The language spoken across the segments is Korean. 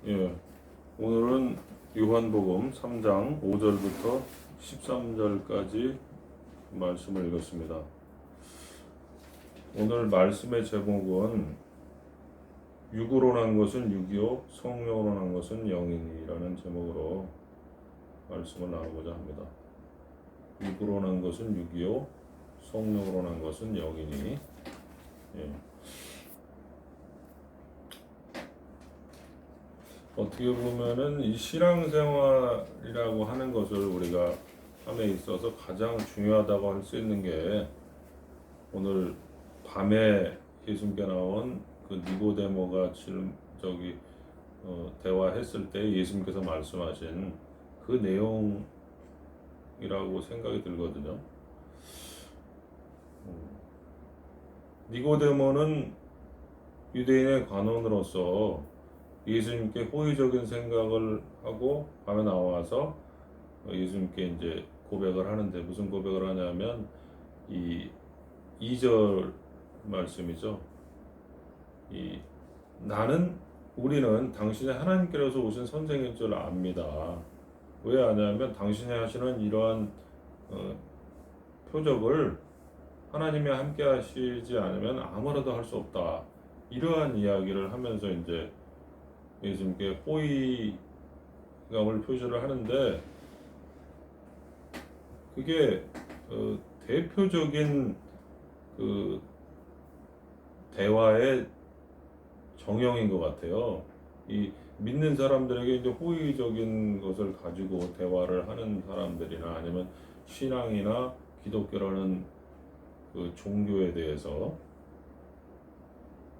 예, 오늘은 요한복음 3장 5절부터 13절까지 말씀을 읽었습니다. 오늘 말씀의 제목은 육으로 난 것은 육이요 성령으로 난 것은 영이니라는 제목으로 말씀을 나누고자 합니다. 육으로 난 것은 육이요 성령으로 난 것은 영이니. 예. 어떻게 보면은 이 신앙생활이라고 하는 것을 우리가 함에 있어서 가장 중요하다고 할 수 있는 게 오늘 밤에 예수님께 나온 그 니고데모가 대화했을 때 예수님께서 말씀하신 그 내용이라고 생각이 들거든요. 니고데모는 유대인의 관원으로서 예수님께 호의적인 생각을 하고 밤에 나와서 예수님께 이제 고백을 하는데, 무슨 고백을 하냐면 이 2절 말씀이죠. 우리는 당신이 하나님께로서 오신 선생일 줄 압니다. 왜 아냐면 당신이 하시는 이러한 표적을 하나님이 함께 하시지 않으면 아무라도 할 수 없다. 이러한 이야기를 하면서 이제 예수님께 호의감을 표시를 하는데, 그게 대표적인 그 대화의 정형인 것 같아요. 이 믿는 사람들에게 이제 호의적인 것을 가지고 대화를 하는 사람들이나 아니면 신앙이나 기독교라는 그 종교에 대해서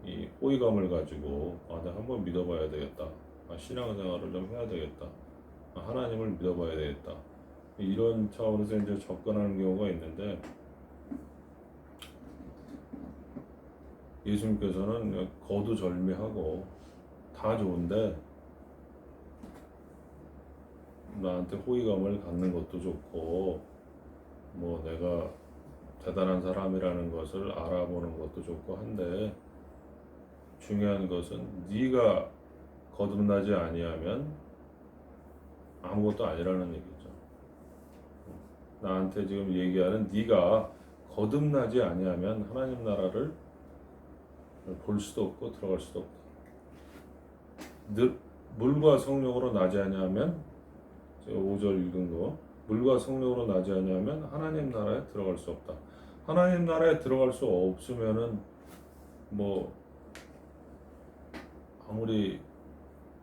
이 호의감을 가지고 내가 한번 믿어봐야 되겠다. 신앙생활을 좀 해야 되겠다. 하나님을 믿어봐야 되겠다. 이런 차원에서 이제 접근하는 경우가 있는데, 예수님께서는 거두절미하고 다 좋은데 나한테 호의감을 갖는 것도 좋고 뭐 내가 대단한 사람이라는 것을 알아보는 것도 좋고 한데, 중요한 것은 네가 거듭나지 아니하면 아무것도 아니라는 얘기죠. 나한테 지금 얘기하는 네가 거듭나지 아니하면 하나님 나라를 볼 수도 없고 들어갈 수도 없다. 물과 성령으로 나지 아니하면, 제가 5절 읽은 거, 물과 성령으로 나지 아니하면 하나님 나라에 들어갈 수 없다. 하나님 나라에 들어갈 수 없으면은 뭐 아무리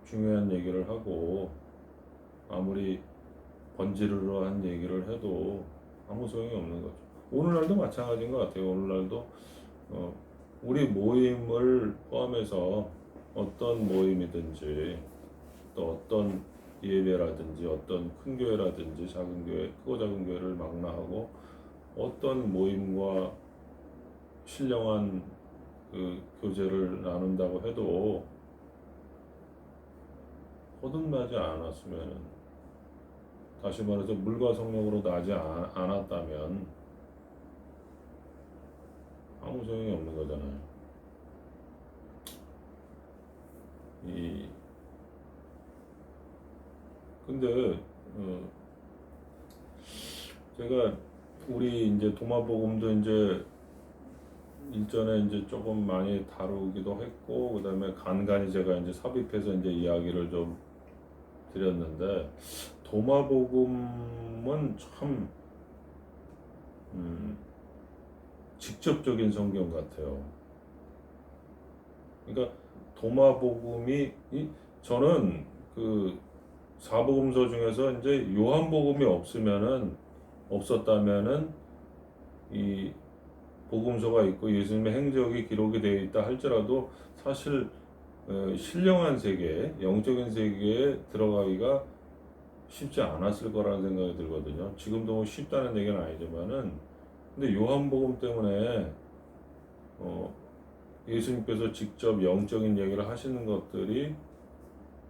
중요한 얘기를 하고 아무리 번지르르한 얘기를 해도 아무 소용이 없는 거죠. 오늘날도 마찬가지인 것 같아요. 오늘날도 우리 모임을 포함해서 어떤 모임이든지 또 어떤 예배라든지 어떤 큰 교회라든지 작은 교회, 크고 작은 교회를 망라하고 어떤 모임과 신령한 그 교제를 나눈다고 해도 거듭나지 않았으면, 다시 말해서 물과 성령으로 나지 않았다면 아무 소용이 없는 거잖아요. 근데 제가 우리 이제 도마복음도 이제 일전에 이제 조금 많이 다루기도 했고, 그다음에 간간히 제가 이제 삽입해서 이제 이야기를 좀 드렸는데, 도마복음은 참 직접적인 성경 같아요. 그러니까 도마복음이 저는 그 사복음서 중에서 이제 요한복음이 없었다면은 이 복음서가 있고 예수님의 행적이 기록이 되어 있다 할지라도 사실 신령한 세계, 영적인 세계에 들어가기가 쉽지 않았을 거라는 생각이 들거든요. 지금도 뭐 쉽다는 얘기는 아니지만은, 근데 요한복음 때문에 예수님께서 직접 영적인 얘기를 하시는 것들이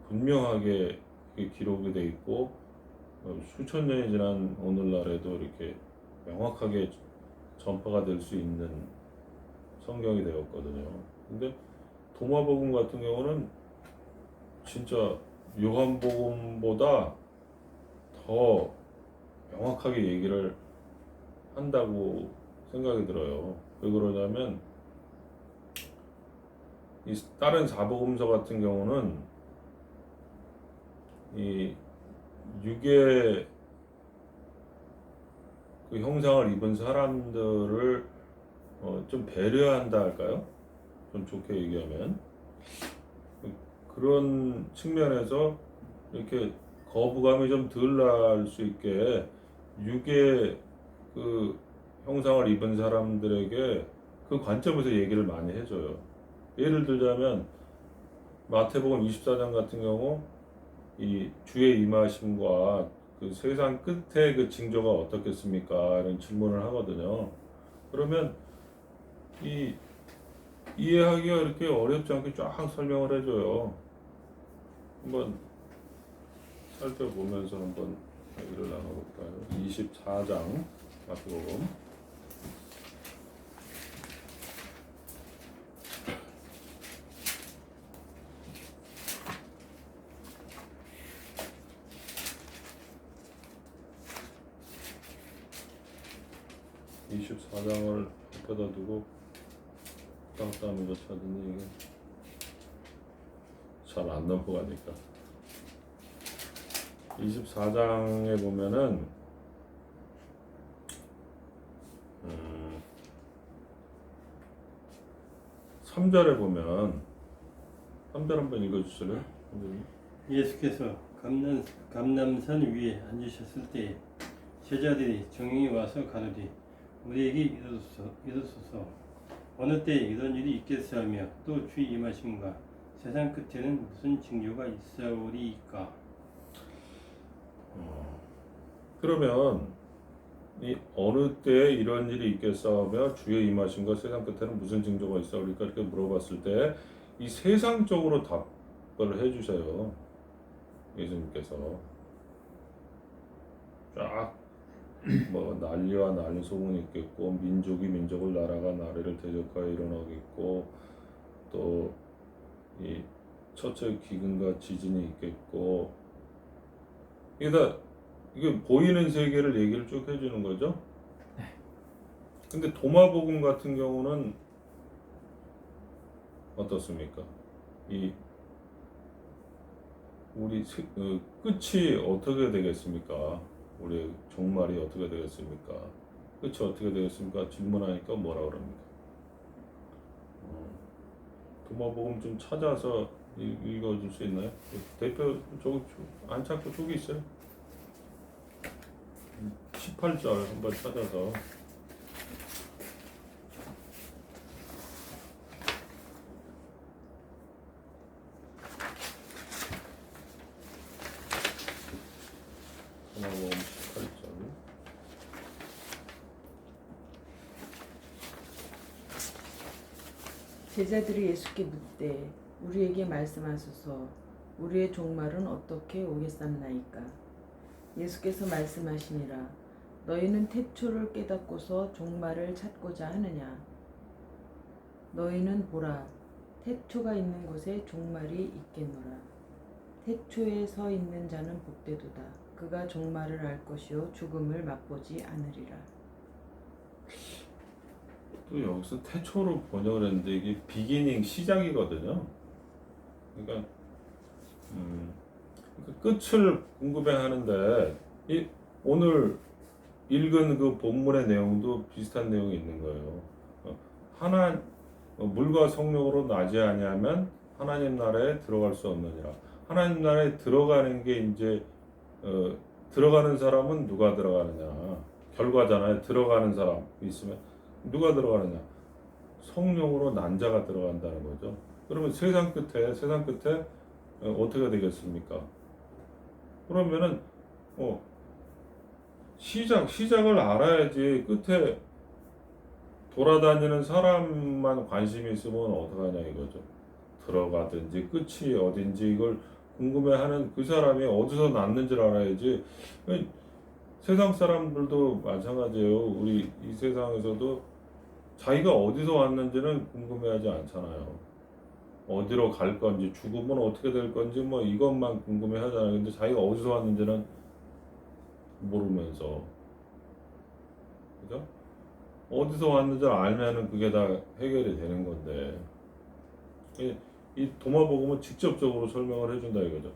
분명하게 기록이 돼 있고 수천 년이 지난 오늘날에도 이렇게 명확하게 전파가 될 수 있는 성경이 되었거든요. 근데 도마복음 같은 경우는 진짜 요한복음보다 더 명확하게 얘기를 한다고 생각이 들어요. 왜 그러냐면 이 다른 사복음서 같은 경우는 이 육의 그 형상을 입은 사람들을 좀 배려한다 할까요? 좀 좋게 얘기하면 그런 측면에서 이렇게 거부감이 좀 덜 날 수 있게 육의 그 형상을 입은 사람들에게 그 관점에서 얘기를 많이 해줘요. 예를 들자면 마태복음 24장 같은 경우 이 주의 임하심과 그 세상 끝에 그 징조가 어떻겠습니까? 이런 질문을 하거든요. 그러면 이 이해하기가 이렇게 어렵지 않게 쫙 설명을 해줘요. 한번 살펴보면서 한번 얘기를 나눠볼까요? 24장 마태복음 24장을 앞에다 두고 왔다 하면서 찾는데 이게 잘 안 넘어가니까 24장에 보면은 3절에 보면 3절 한번 읽어주실래요? 예수께서 감람산 위에 앉으셨을 때에 제자들이 정령이 와서 가르되 우리에게 이르소서 어느 때에 이런 일이 있겠어 하며 또 주의 임하심과 세상 끝에는 무슨 징조가 있사오리이까. 그러면 이 어느 때에 이런 일이 있겠사오며 주의 임하심과 세상 끝에는 무슨 징조가 있사오리까 이렇게 물어봤을 때 이 세상적으로 답을 해주세요. 예수님께서 쫙 뭐 난리와 난리 소문이 있겠고 민족이 민족을 나라가 나라를 대적하여 일어나겠고 또 이 첫째 기근과 지진이 있겠고 이게 보이는 세계를 얘기를 쭉 해주는 거죠. 근데 도마복음 같은 경우는 어떻습니까? 이 우리 끝이 어떻게 되겠습니까? 우리 종말이 어떻게 되겠습니까? 끝이 어떻게 되겠습니까? 질문하니까 뭐라 그럽니까? 도마복음 좀 찾아서 읽어줄 수 있나요? 대표 저기 안 찾고 저기 있어요. 18절 한번 찾아서 도마복음 18절 제자들이 예수께 묻되 우리에게 말씀하소서 우리의 종말은 어떻게 오겠삼나이까. 예수께서 말씀하시니라 너희는 태초를 깨닫고서 종말을 찾고자 하느냐. 너희는 보라 태초가 있는 곳에 종말이 있겠노라. 태초에 서 있는 자는 복되도다. 그가 종말을 알 것이요 죽음을 맛보지 않으리라. 또 여기서 태초로 번역을 했는데 이게 비기닝 시작이거든요. 그러니까 끝을 궁금해하는데 이 오늘 읽은 그 본문의 내용도 비슷한 내용이 있는 거예요. 물과 성령으로 나지 아니하면 하나님 나라에 들어갈 수 없느니라. 하나님 나라에 들어가는 게 이제 들어가는 사람은 누가 들어가느냐 결과잖아요. 들어가는 사람 있으면 누가 들어가느냐 성령으로 난 자가 들어간다는 거죠. 그러면 세상 끝에 어떻게 되겠습니까? 그러면은 시작을 알아야지. 끝에 돌아다니는 사람만 관심이 있으면 어떡하냐 이거죠. 들어가든지 끝이 어딘지 이걸 궁금해하는 그 사람이 어디서 났는지를 알아야지. 세상 사람들도 마찬가지예요. 우리 이 세상에서도 자기가 어디서 왔는지는 궁금해하지 않잖아요. 어디로 갈 건지, 죽으면 어떻게 될 건지 뭐 이것만 궁금해 하잖아요. 근데 자기가 어디서 왔는지는 모르면서, 그죠? 어디서 왔는지 알면은 그게 다 해결이 되는 건데, 이 도마복음은 직접적으로 설명을 해준다 이거죠.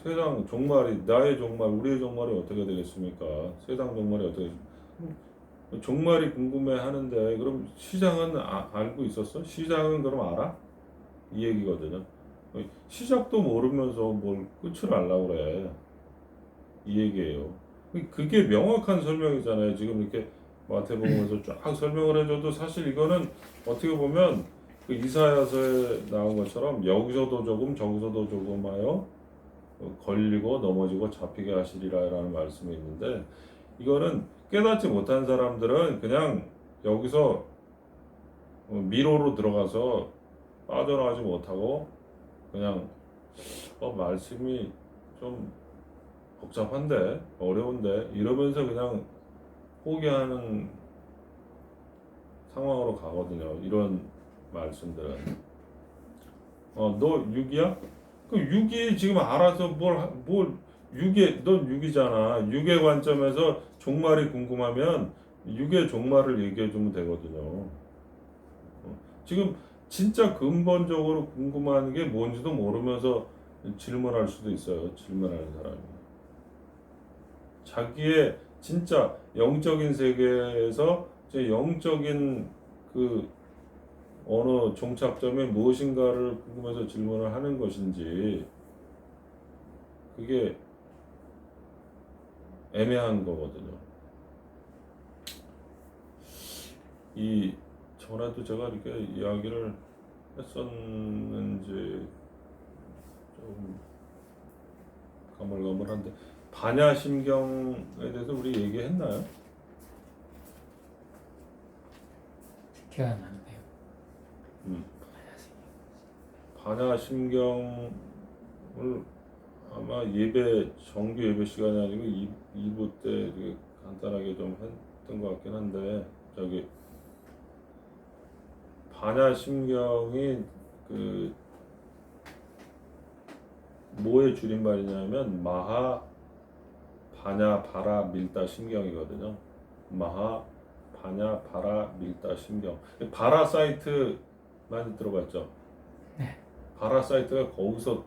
세상 종말이, 나의 종말, 우리의 종말이 어떻게 되겠습니까? 세상 종말이 어떻게 종말이 궁금해 하는데, 그럼 시장은 알고 있었어? 시장은 그럼 알아? 이 얘기거든요. 시작도 모르면서 뭘 끝을 알라고 그래. 이 얘기예요. 그게 명확한 설명이잖아요. 지금 이렇게 마태복음에서 쫙 설명을 해줘도 사실 이거는 어떻게 보면 그 이사야서에 나온 것처럼 여기서도 조금 저기서도 조금 하여 걸리고 넘어지고 잡히게 하시리라라는 말씀이 있는데, 이거는 깨닫지 못한 사람들은 그냥 여기서 미로로 들어가서 빠져나가지 못하고 그냥 말씀이 좀 복잡한데 어려운데 이러면서 그냥 포기하는 상황으로 가거든요. 이런 말씀들은 너 6이야? 그 6이 지금 알아서 뭘 6에 넌 6이잖아. 6의 관점에서 종말이 궁금하면 6의 종말을 얘기해 주면 되거든요. 지금 진짜 근본적으로 궁금한 게 뭔지도 모르면서 질문할 수도 있어요. 질문하는 사람이. 자기의 진짜 영적인 세계에서 제 영적인 그 어느 종착점이 무엇인가를 궁금해서 질문을 하는 것인지, 그게 애매한 거거든요. 이 전에도 제가 이렇게 이야기를 했었는지 좀 가물가물한데, 반야심경에 대해서 우리 얘기했나요? 기억이 안 나는데요. 반야심경을 아마 정규 예배 시간이 아니고 2부 때 이렇게 간단하게 좀 했던 것 같긴 한데, 저기 반야심경이 그 뭐의 줄임말이냐면 마하 바냐 바라 밀다 심경이거든요. 마하 바냐 바라 밀다 심경. 바라 사이트 많이 들어봤죠? 네. 바라 사이트가 거기서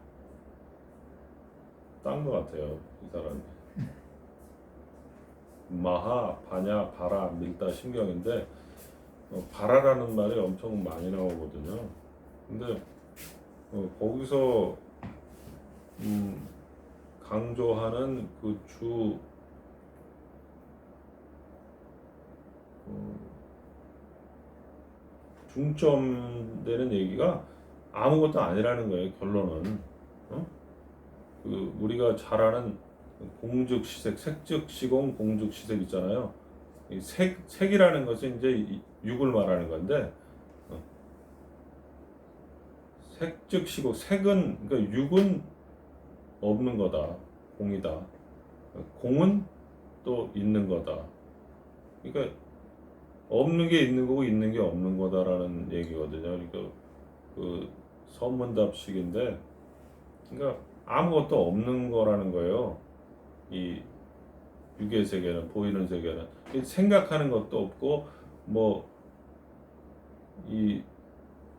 딴 것 같아요, 이 사람이. 마하 바냐 바라 밀다 심경인데, 바라라는 말이 엄청 많이 나오거든요. 근데 거기서 강조하는 그 중점되는 얘기가 아무것도 아니라는 거예요. 결론은 그 우리가 잘 아는 공즉시색, 색즉시공, 공즉시색 있잖아요. 이 색이라는 것은 이제 육을 말하는 건데, 색즉시공, 색은 그러니까 육은 없는 거다, 공이다. 공은 또 있는 거다. 그러니까 없는 게 있는 거고 있는 게 없는 거다라는 얘기거든요. 그러니까 그 선문답식인데, 그러니까 아무것도 없는 거라는 거예요. 이 육의 세계는, 보이는 세계는 생각하는 것도 없고 뭐 이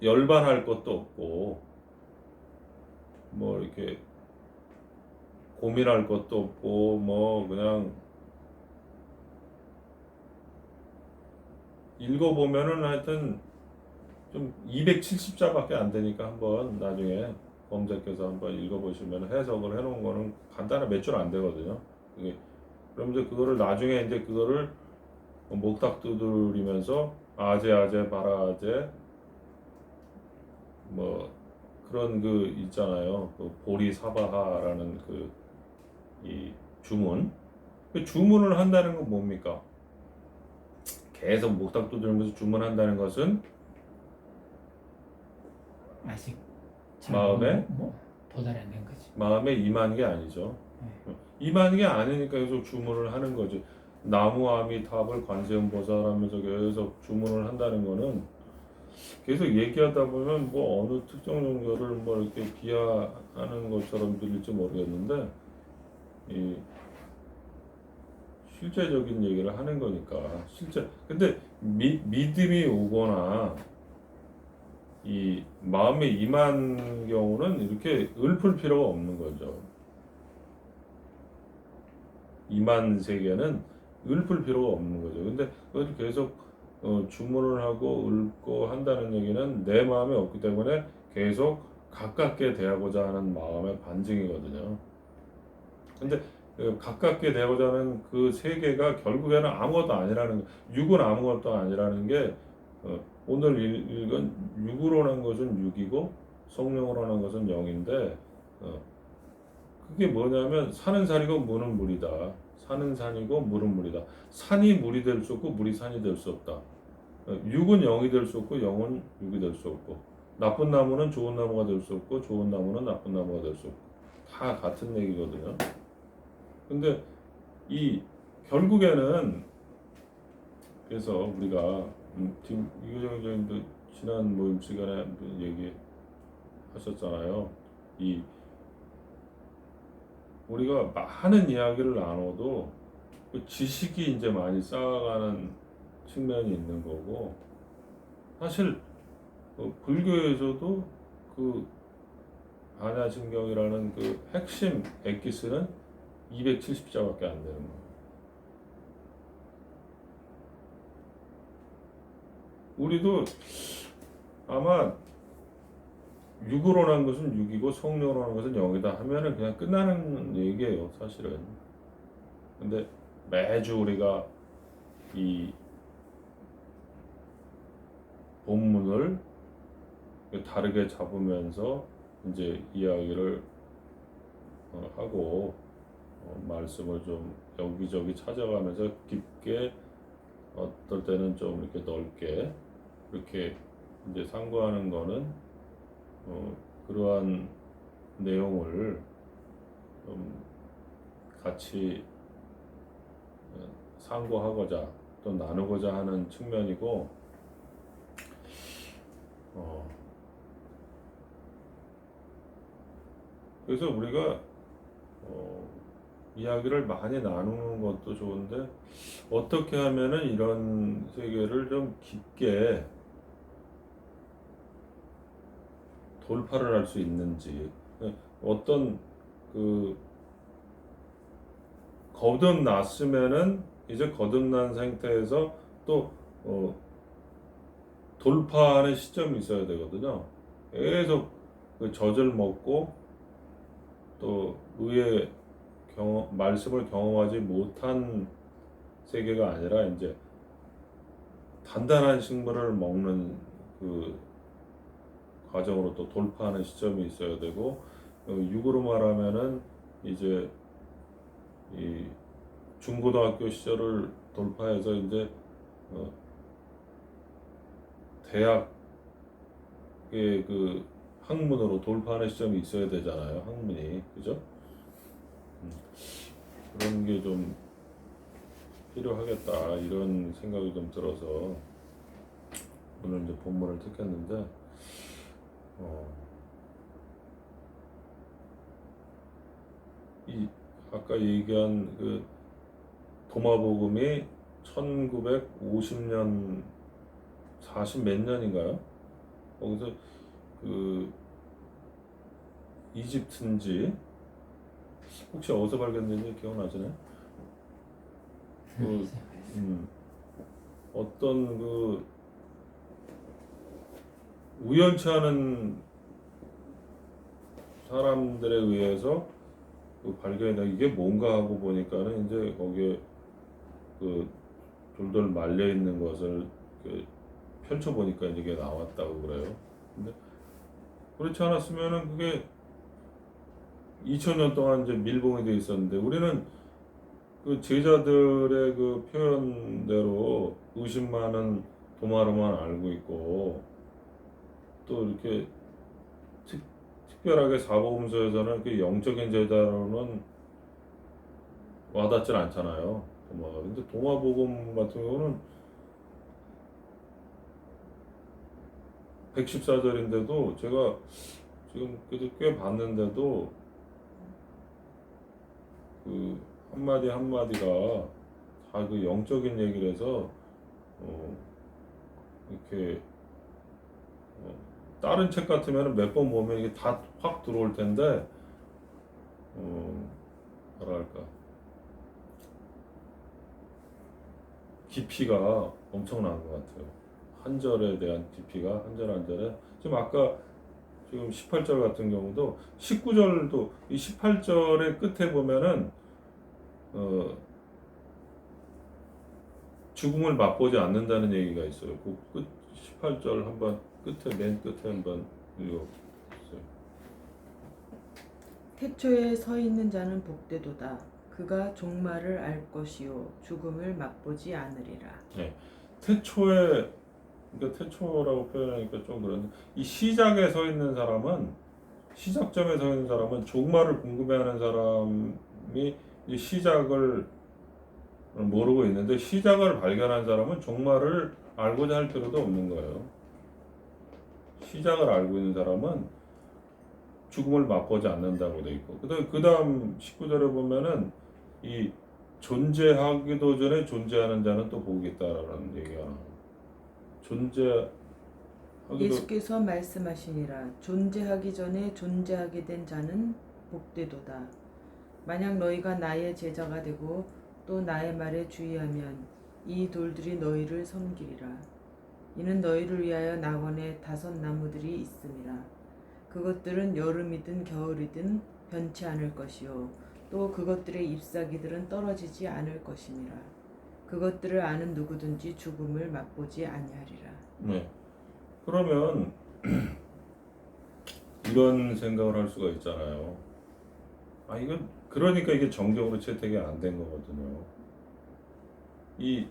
열반할 것도 없고 뭐 이렇게 고민할 것도 없고 뭐 그냥 읽어보면은 하여튼 좀 270자밖에 안 되니까 한번 나중에 검색해서 한번 읽어보시면 해석을 해놓은 거는 간단한 몇 줄 안 되거든요. 그러면서 그거를 나중에 이제 그거를 목탁 두드리면서 아제 바라제 뭐 그런 그 있잖아요. 그 보리사바하라는 그 이 주문. 그 주문을 한다는 건 뭡니까? 계속 목탁 두드리면서 주문한다는 것은 아직 마음에 도달이 안 된 거지. 마음에 임한 게 아니죠. 임한 게 아니니까 계속 주문을 하는 거지. 나무 아미탑을 관세음보살 하면서 계속 주문을 한다는 거는 계속 얘기하다 보면 뭐 어느 특정 종교를 뭐 이렇게 비하하는 것처럼 들릴지 모르겠는데 이 실제적인 얘기를 하는 거니까 실제 근데 믿음이 오거나 이 마음에 임한 경우는 이렇게 읊을 필요가 없는 거죠. 임한 세계는 읊을 필요가 없는 거죠. 근데 그걸 계속 주문을 하고 읊고 한다는 얘기는 내 마음에 없기 때문에 계속 가깝게 대하고자 하는 마음의 반증이거든요. 근데 가깝게 대하고자 하는 그 세계가 결국에는 아무것도 아니라는 육은 아무것도 아니라는 게 오늘 읽은 육으로 난 것은 육이고 성령으로 난 것은 영인데 그게 뭐냐면 산은 산이고 물은 물이다. 산은 산이고 물은 물이다. 산이 물이 될 수 없고 물이 산이 될 수 없다. 육은 영이 될 수 없고 영은 육이 될 수 없고 나쁜 나무는 좋은 나무가 될 수 없고 좋은 나무는 나쁜 나무가 될 수 없고 다 같은 얘기거든요. 근데 이 결국에는 그래서 우리가 지금 이규정 의원도 지난 모임 시간에 얘기하셨잖아요. 이 우리가 많은 이야기를 나눠도 그 지식이 이제 많이 쌓아가는 측면이 있는 거고 사실 불교에서도 그 반야심경이라는 그 핵심 엑기스는 270자밖에 안 되는 거예요. 우리도 아마 육으로 난 것은 육이고 성령으로 난 것은 영이다 하면은 그냥 끝나는 얘기예요, 사실은. 근데 매주 우리가 이 본문을 다르게 잡으면서 이제 이야기를 하고 말씀을 좀 여기저기 찾아가면서 깊게 어떨 때는 좀 이렇게 넓게 이렇게 이제 상고하는 거는 그러한 내용을 좀 같이 상고하고자 또 나누고자 하는 측면이고 그래서 우리가 이야기를 많이 나누는 것도 좋은데 어떻게 하면은 이런 세계를 좀 깊게 돌파를 할 수 있는지 어떤 그 거듭났으면은 이제 거듭난 상태에서 또 돌파하는 시점이 있어야 되거든요. 계속 그 젖을 먹고 또 의의 말씀을 경험하지 못한 세계가 아니라 이제 단단한 식물을 먹는 그 과정으로 또 돌파하는 시점이 있어야 되고 육으로 말하면은 이제 이 중고등학교 시절을 돌파해서 이제 대학의 그 학문으로 돌파하는 시점이 있어야 되잖아요. 학문이 그죠? 그런 게 좀 필요하겠다 이런 생각이 좀 들어서 오늘 이제 본문을 택했는데 이 아까 얘기한 그 도마복음이 1950년 40 몇 년인가요? 거기서 그 이집트인지 혹시 어디서 발견된지 기억나시나요? 어떤 그 우연치 않은 사람들에 의해서 그 발견이다 이게 뭔가 하고 보니까는 이제 거기에 그 돌돌 말려 있는 것을 그 펼쳐 보니까 이게 나왔다고 그래요. 근데 그렇지 않았으면은 그게 2000년 동안 이제 밀봉이 돼 있었는데 우리는 그 제자들의 그 표현대로 의심 많은 도마로만 알고 있고 또 이렇게 특별하게 사복음서에서는 그 영적인 제자로는 와닿질 않잖아요. 도마가. 근데 도마복음 같은 경우는 114절인데도 제가 지금 그래도 꽤 봤는데도 그 한마디 한마디가 다 그 영적인 얘기를 해서 이렇게 다른 책 같으면 몇 번 보면 이게 다 확 들어올 텐데 뭐랄까 깊이가 엄청난 것 같아요. 한 절에 대한 깊이가 한 절 한 절에 지금 아까 지금 18절 같은 경우도 19절도 이 18절의 끝에 보면은 죽음을 맛보지 않는다는 얘기가 있어요. 그 끝 18절 한번 끝에 맨 끝에 한번 읽어보세요. 태초에 서 있는 자는 복되도다. 그가 종말을 알 것이요 죽음을 맛보지 않으리라. 태초에 그러니까 태초라고 표현하니까 좀 그런데 이 시작에 서 있는 사람은 시작점에 서 있는 사람은 종말을 궁금해하는 사람이 이 시작을 모르고 있는데 시작을 발견한 사람은 종말을 알고자 할 필요도 없는 거예요. 시작을 알고 있는 사람은 죽음을 맛보지 않는다고 돼 있고 그 다음 19절에 보면은 이 존재하기도 전에 존재하는 자는 또 복이 있다라는 얘기가 나와요. 예수께서 말씀하시니라. 존재하기 전에 존재하게 된 자는 복되도다. 만약 너희가 나의 제자가 되고 또 나의 말에 주의하면 이 돌들이 너희를 섬기리라. 이는 너희를 위하여 낙원에 5 나무들이 있음이라. 그것들은 여름이든 겨울이든 변치 않을 것이요 또 그것들의 잎사귀들은 떨어지지 않을 것임이라. 그것들을 아는 누구든지 죽음을 맛보지 아니하리라. 네. 그러면 이런 생각을 할 수가 있잖아요. 이건 그러니까 이게 정적으로 채택이 안 된 거거든요. 이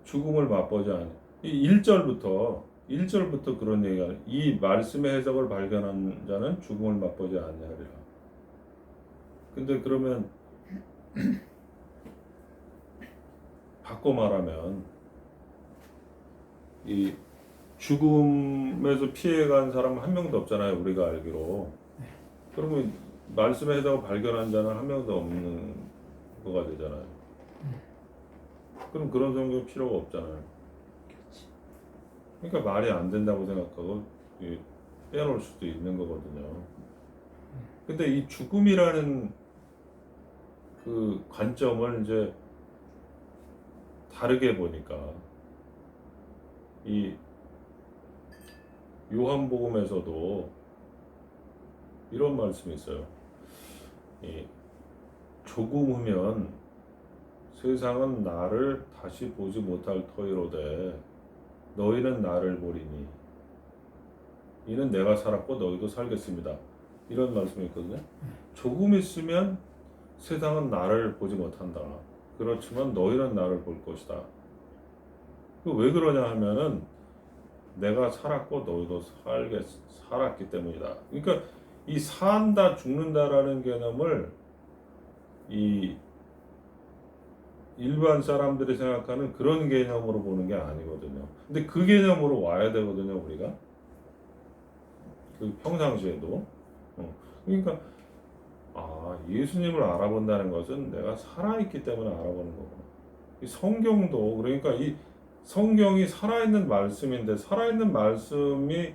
죽음을 맛보지 않. 이 1절부터 그런 얘기가 이 말씀의 해석을 발견한 자는 죽음을 맛보지 아니하리라. 근데 그러면 바꿔 말하면 이 죽음에서 피해간 사람은 한 명도 없잖아요. 우리가 알기로. 그러면 말씀의 해석을 발견한 자는 한 명도 없는 거가 되잖아요. 그럼 그런 성경 필요가 없잖아요. 그러니까 말이 안 된다고 생각하고 빼놓을 수도 있는 거거든요. 근데 이 죽음이라는 그 관점을 이제 다르게 보니까 이 요한복음에서도 이런 말씀이 있어요. 이 조금 후면 세상은 나를 다시 보지 못할 터이로되 너희는 나를 보리니 이는 내가 살았고 너희도 살겠습니다. 이런 말씀이 있거든요. 조금 있으면 세상은 나를 보지 못한다. 그렇지만 너희는 나를 볼 것이다. 왜 그러냐 하면은 내가 살았고 너희도 살았기 때문이다. 그러니까 이 산다 죽는다라는 개념을 이 일반 사람들이 생각하는 그런 개념으로 보는 게 아니거든요. 근데 그 개념으로 와야 되거든요, 우리가. 그 평상시에도. 그러니까 예수님을 알아본다는 것은 내가 살아있기 때문에 알아보는 거구나. 이 성경도 그러니까 이 성경이 살아있는 말씀인데 살아있는 말씀이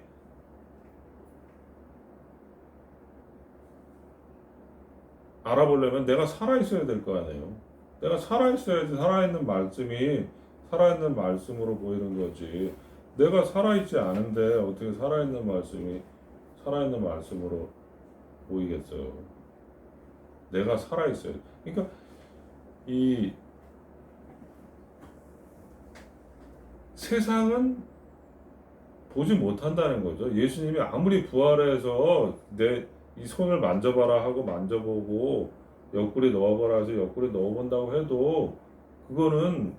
알아보려면 내가 살아있어야 될 거 아니에요. 내가 살아있어야지 살아있는 말씀이 살아있는 말씀으로 보이는 거지. 내가 살아있지 않은데 어떻게 살아있는 말씀이 살아있는 말씀으로 보이겠어요. 내가 살아있어요. 그러니까 이 세상은 보지 못한다는 거죠. 예수님이 아무리 부활해서 내 이 손을 만져봐라 하고 만져보고 옆구리 넣어봐라 해서 옆구리 넣어본다고 해도 그거는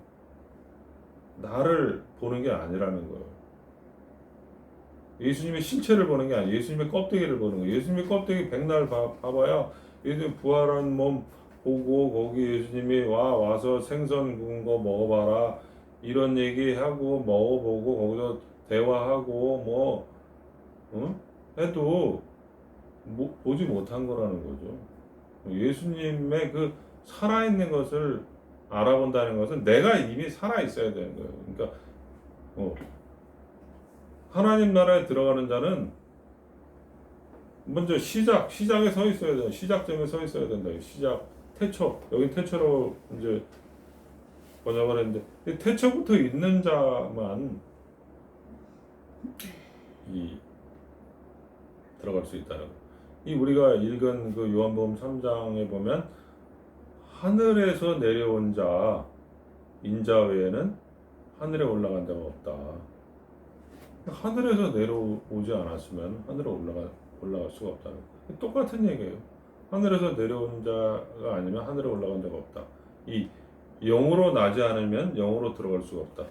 나를 보는 게 아니라는 거예요. 예수님의 신체를 보는 게 아니에요. 예수님의 껍데기를 보는 거예요. 예수님의 껍데기 백날 봐봐야 예수님 부활한 몸 보고 거기 예수님이 와서 생선 구운 거 먹어봐라 이런 얘기하고 먹어보고 거기서 대화하고 뭐 해도 보지 못한 거라는 거죠. 예수님의 그 살아있는 것을 알아본다는 것은 내가 이미 살아 있어야 되는 거예요. 그러니까 하나님 나라에 들어가는 자는 먼저 시작에 서 있어야 돼요. 시작점에 서 있어야 된다. 시작, 태초. 여기 태초로 이제 번역을 했는데 이 태초부터 있는 자만 들어갈 수 있다는 거. 이 우리가 읽은 그 요한복음 3장에 보면 하늘에서 내려온 자 인자 외에는 하늘에 올라간 자가 없다. 하늘에서 내려오지 않았으면 하늘에 올라갈 수가 없다는 거. 똑같은 얘기예요. 하늘에서 내려온 자가 아니면 하늘에 올라간 자가 없다. 이 영으로 나지 않으면 영으로 들어갈 수가 없다.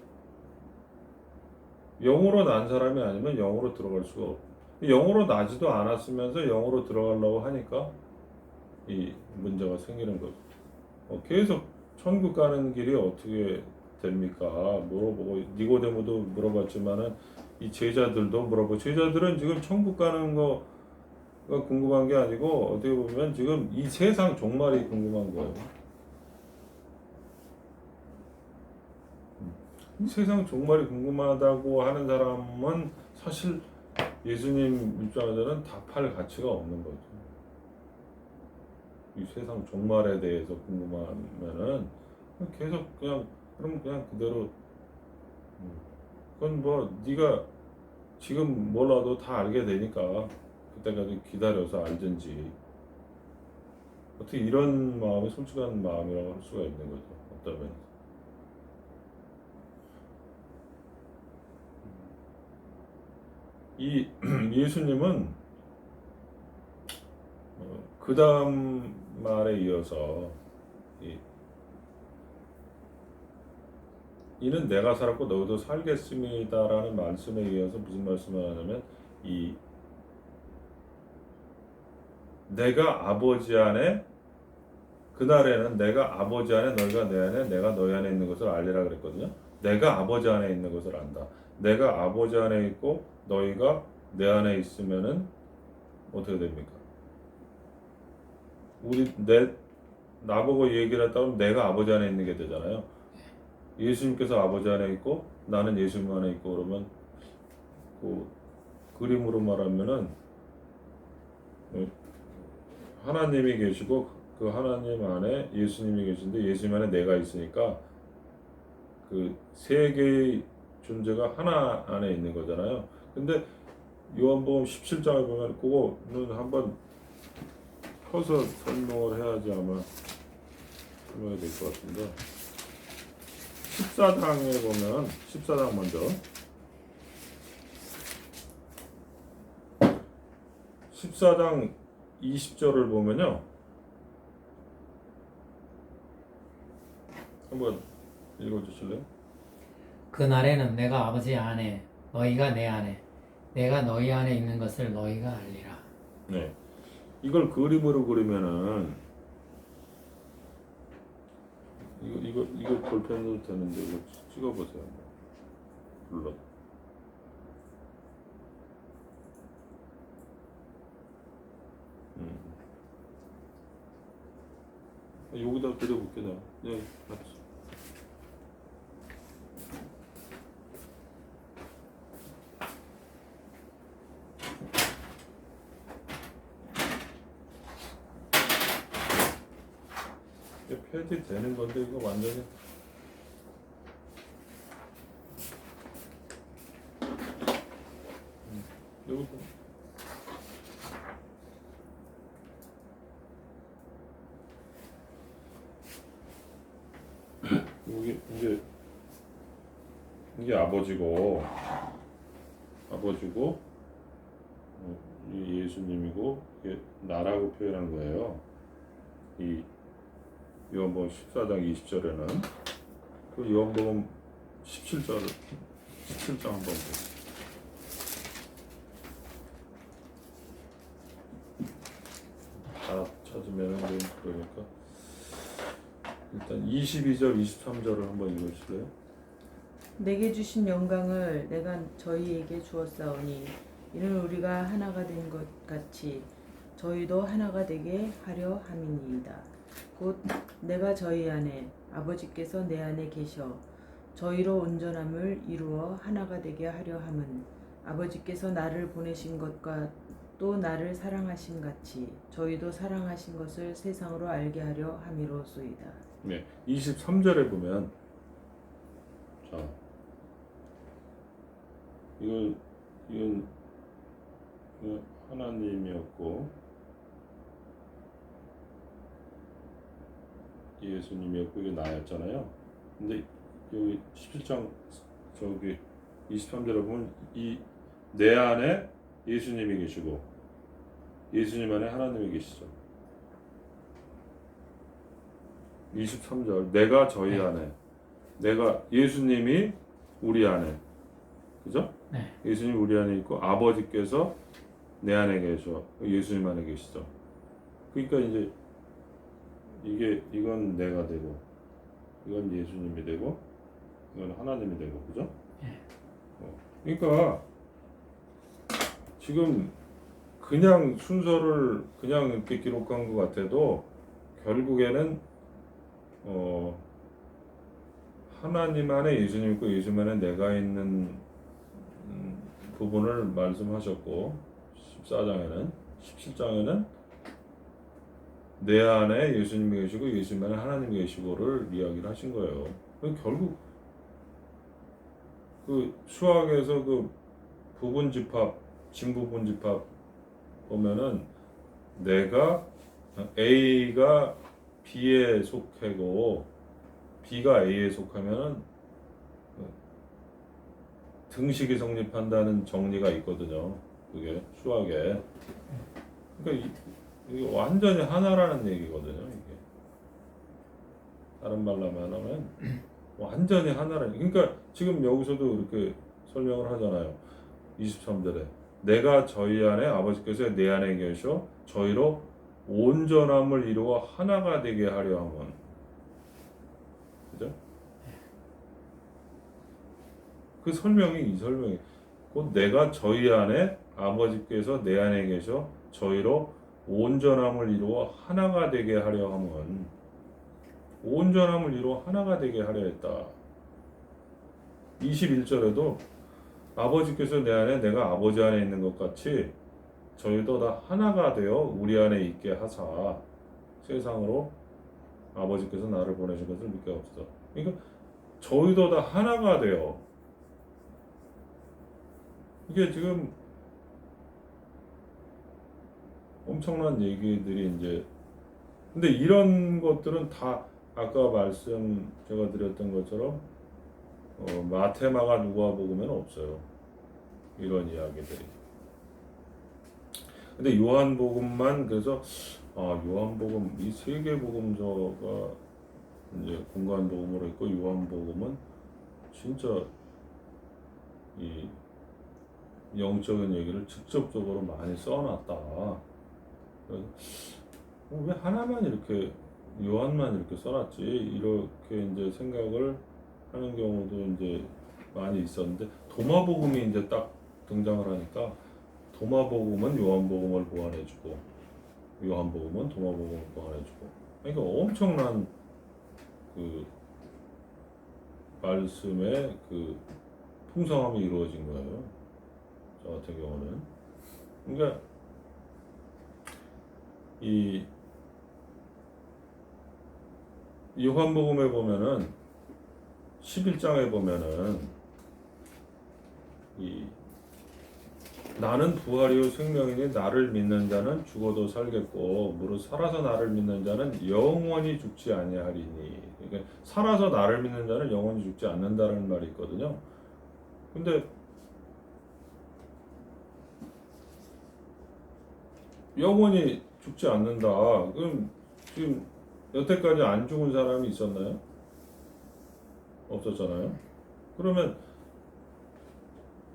영으로 난 사람이 아니면 영으로 들어갈 수가 없다. 영으로 나지도 않았으면서 영으로 들어가려고 하니까 이 문제가 생기는 거죠. 계속 천국 가는 길이 어떻게 됩니까? 물어보고 니고데모도 물어봤지만은 이 제자들도 물어보고 제자들은 지금 천국 가는 거가 궁금한 게 아니고 어떻게 보면 지금 이 세상 종말이 궁금한 거예요. 이 세상 종말이 궁금하다고 하는 사람은 사실 예수님 입장에서는 답할 가치가 없는 거죠. 이 세상 종말에 대해서 궁금하면은 계속 그럼 그냥 그대로 그건 뭐 네가 지금 몰라도 다 알게 되니까 그때까지 기다려서 알든지 어떻게 이런 마음이 솔직한 마음이라고 할 수가 있는 거죠. 어떤 면에서. 이 예수님은 그 다음 말에 이어서 이는 내가 살았고 너희도 살겠습니다라는 말씀에 이어서 무슨 말씀을 하냐면 내가 아버지 안에 그날에는 내가 아버지 안에 너희가 내 안에 내가 너희 안에 있는 것을 알리라 그랬거든요. 내가 아버지 안에 있는 것을 안다. 내가 아버지 안에 있고 너희가 내 안에 있으면은 어떻게 됩니까? 나보고 얘기를 했다면 내가 아버지 안에 있는 게 되잖아요. 예수님께서 아버지 안에 있고 나는 예수님 안에 있고 그러면 그 그림으로 말하면은 하나님이 계시고 그 하나님 안에 예수님이 계신데 예수님 안에 내가 있으니까 그 세 개의 존재가 하나 안에 있는 거잖아요. 근데 요한복음 17장에 보면 그거는 한번 펴서 설명을 해야지 아마 설명이 될 것 같은데 14장에 보면 14장 먼저 14장 20절을 보면요 한번 읽어주실래요? 그날에는 내가 아버지 안에 너희가 내 안에 내가 너희 안에 있는 것을 너희가 알리라. 네, 이걸 그림으로 그리면은 이거 볼펜으로 되는데 이거 찍어보세요. 눌러. 여기다 그려볼게 나. 네, 맞지. 이게 패디 되는 건데 이거 완전히. 여기서. 여기 이게 아버지고 이 예수님이고 이게 나라고 표현한 거예요. 이 요한복음 14장 20절에는 그 요한복음 17장 한번 보세요. 다 찾으면은 그러니까 일단 22절 23절을 한번 읽어주실래요? 내게 주신 영광을 내가 저희에게 주었사오니 이는 우리가 하나가 된 것 같이 저희도 하나가 되게 하려 함이니이다. 곧 내가 저희 안에 아버지께서 내 안에 계셔 저희로 온전함을 이루어 하나가 되게 하려 함은 아버지께서 나를 보내신 것과 또 나를 사랑하신 같이 저희도 사랑하신 것을 세상으로 알게 하려 함이로소이다. 네, 23절에 보면 자 이건 하나님이었고 예수님이었고 이게 나였잖아요. 근데 여기 17장 저기 23절에 보면 이 내 안에 예수님이 계시고 예수님 안에 하나님이 계시죠. 23절 내가 저희 안에 내가 예수님이 우리 안에 그죠? 네. 예수님 우리 안에 있고 아버지께서 내 안에 계셔 예수님 안에 계시죠. 그러니까 이제 이건 내가 되고 이건 예수님이 되고 이건 하나님이 되고 그죠? 네. 그러니까 지금 그냥 순서를 그냥 이렇게 기록한 것 같아도 결국에는 하나님 안에 예수님 있고 예수님 안에 내가 있는 부분을 말씀하셨고 14장에는 17장에는 내 안에 예수님이 계시고 예수님 안에 하나님이 계시고를 이야기를 하신 거예요. 결국 그 수학에서 그 부분집합 진부분집합 보면은 내가 A가 B에 속하고 B가 A에 속하면은 등식이 성립한다는 정리가 있거든요. 그게 수학에. 그러니까 이게 완전히 하나라는 얘기거든요. 이게 다른 말로 하면 완전히 하나라는. 그러니까 지금 여기서도 이렇게 설명을 하잖아요. 23절에 내가 저희 안에 아버지께서 내 안에 계셔 저희로 온전함을 이루어 하나가 되게 하려 함은 그죠? 그 설명이 이 설명이 곧 내가 저희 안에 아버지께서 내 안에 계셔 저희로 온전함을 이루어 하나가 되게 하려 함은 온전함을 이루어 하나가 되게 하려 했다. 21절에도 아버지께서 내 안에 내가 아버지 안에 있는 것 같이 저희도 다 하나가 되어 우리 안에 있게 하사 세상으로 아버지께서 나를 보내신 것을 믿게 하옵소서. 그러니까 저희도 다 하나가 되어 이게 지금 엄청난 얘기들이 이제 근데 이런 것들은 다 아까 말씀 제가 드렸던 것처럼 마테마가 누가복음에는 없어요. 이런 이야기들이. 근데 요한복음만 그래서 요한복음 이 세 개 복음서가 이제 공간 복음으로 있고 요한복음은 진짜 이 영적인 얘기를 직접적으로 많이 써놨다. 왜 하나만 이렇게 요한만 이렇게 써놨지 이렇게 이제 생각을 하는 경우도 이제 많이 있었는데 도마복음이 이제 딱 등장을 하니까 도마복음은 요한복음을 보완해주고 요한복음은 도마복음을 보완해주고 그러니까 엄청난 그 말씀의 그 풍성함이 이루어진 거예요. 저 같은 경우는 그러니까 이 요한복음에 보면은 11장에 보면은 이 나는 부활이요 생명이니 나를 믿는 자는 죽어도 살겠고 무릇 살아서 나를 믿는 자는 영원히 죽지 아니하리니. 그러니까 살아서 나를 믿는 자는 영원히 죽지 않는다는 말이 있거든요. 근데 영원히 죽지 않는다. 그럼 지금 여태까지 안 죽은 사람이 있었나요? 없었잖아요. 그러면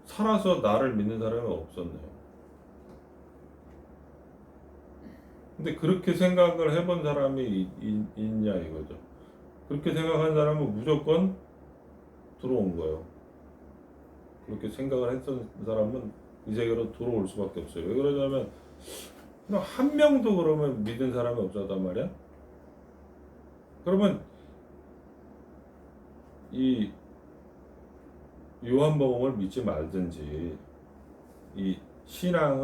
살아서 나를 믿는 사람은 없었네요. 근데 그렇게 생각을 해본 사람이 있냐 이거죠. 그렇게 생각한 사람은 무조건 들어온 거예요. 그렇게 생각을 했던 사람은 이 세계로 들어올 수밖에 없어요. 왜 그러냐면 한 명도 그러면 믿은 사람이 없었단 말이야. 그러면 이 요한복음을 믿지 말든지 이 신앙을